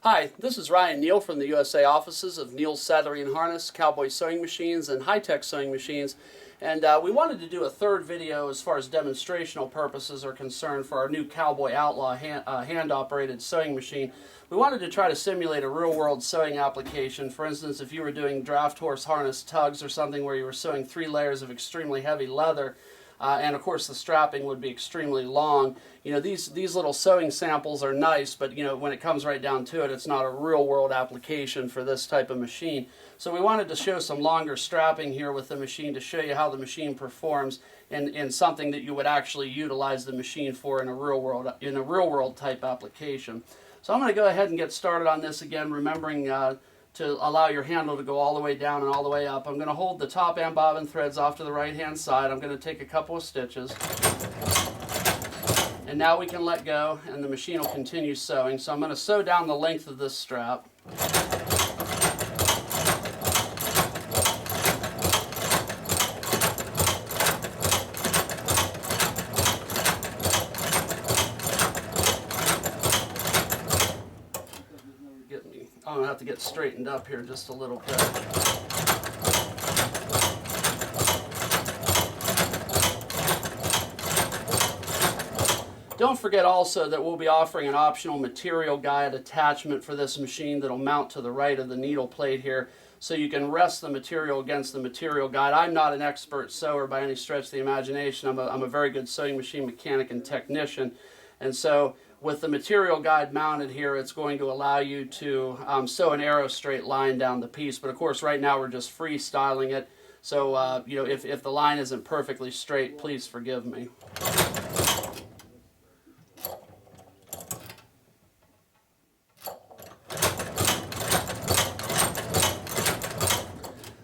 Hi, this is Ryan Neal from the USA offices of Neal's Saddlery and Harness, CowBoy Sewing Machines, and High-Tech Sewing Machines. And we wanted to do a third video as far as demonstrational purposes are concerned for our new CowBoy OUTLAW hand-operated sewing machine. We wanted to try to simulate a real-world sewing application. For instance, if you were doing draft horse harness tugs or something where you were sewing 3 layers of extremely heavy leather, and of course the strapping would be extremely long. You know, these little sewing samples are nice, but you know, when it comes right down to it, it's not a real world application for this type of machine. So we wanted to show some longer strapping here with the machine to show you how the machine performs in something that you would actually utilize the machine for in a real world type application. So I'm going to go ahead and get started on this again, remembering to allow your handle to go all the way down and all the way up. I'm going to hold the top and bobbin threads off to the right hand side. I'm going to take a couple of stitches. And now we can let go and the machine will continue sewing. So I'm going to sew down the length of this strap. I'm going to have to get straightened up here just a little bit. Don't forget also that we'll be offering an optional material guide attachment for this machine that will mount to the right of the needle plate here, so you can rest the material against the material guide. I'm not an expert sewer by any stretch of the imagination. I'm a very good sewing machine mechanic and technician, and so with the material guide mounted here, it's going to allow you to sew an arrow straight line down the piece. But of course, right now we're just freestyling it. So, you know, if the line isn't perfectly straight, please forgive me.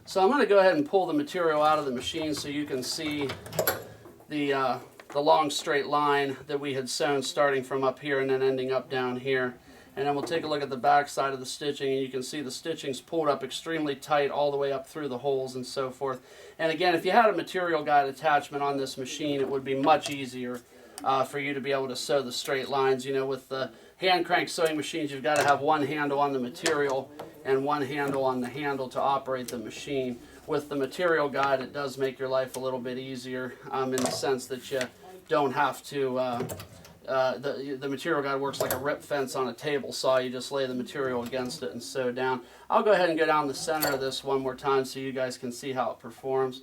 So I'm going to go ahead and pull the material out of the machine so you can see the long straight line that we had sewn starting from up here and then ending up down here. And then we'll take a look at the back side of the stitching, and you can see the stitching's pulled up extremely tight all the way up through the holes and so forth. And again, if you had a material guide attachment on this machine, it would be much easier for you to be able to sew the straight lines. You know, with the hand crank sewing machines, you've got to have one handle on the material and one handle on the handle to operate the machine. With the material guide, it does make your life a little bit easier in the sense that you don't have to, the material guide works like a rip fence on a table saw. You just lay the material against it and sew down. I'll go ahead and go down the center of this one more time so you guys can see how it performs.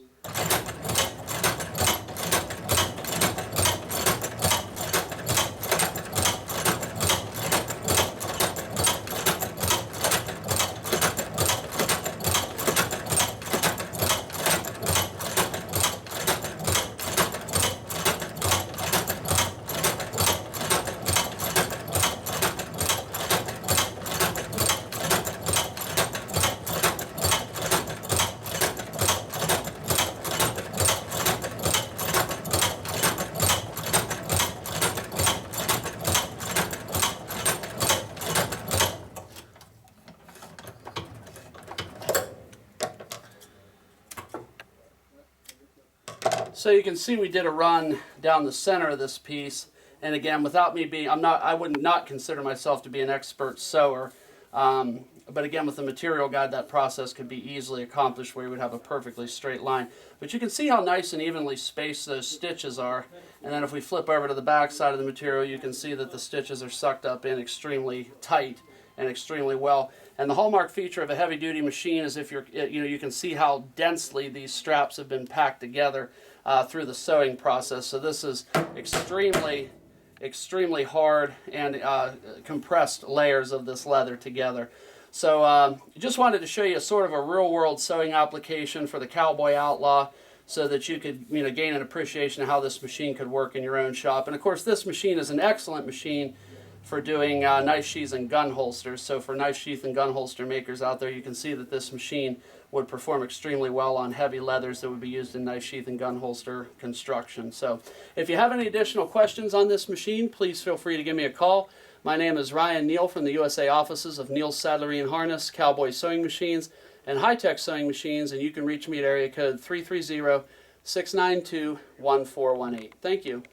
So you can see we did a run down the center of this piece, and again, without me being, I would not consider myself to be an expert sewer, but again, with the material guide, that process could be easily accomplished where you would have a perfectly straight line. But you can see how nice and evenly spaced those stitches are, and then if we flip over to the back side of the material, you can see that the stitches are sucked up in extremely tight and extremely well. And the hallmark feature of a heavy-duty machine is if you can see how densely these straps have been packed together through the sewing process. So this is extremely hard and compressed layers of this leather together. So just wanted to show you sort of a real-world sewing application for the CowBoy OUTLAW so that you could gain an appreciation of how this machine could work in your own shop. And of course, this machine is an excellent machine for doing knife sheaths and gun holsters. So for knife sheath and gun holster makers out there, you can see that this machine would perform extremely well on heavy leathers that would be used in knife sheath and gun holster construction. So if you have any additional questions on this machine, please feel free to give me a call. My name is Ryan Neal from the USA offices of Neal's Saddlery and Harness, CowBoy Sewing Machines, and High-Tech Sewing Machines, and you can reach me at area code 330-692-1418. Thank you.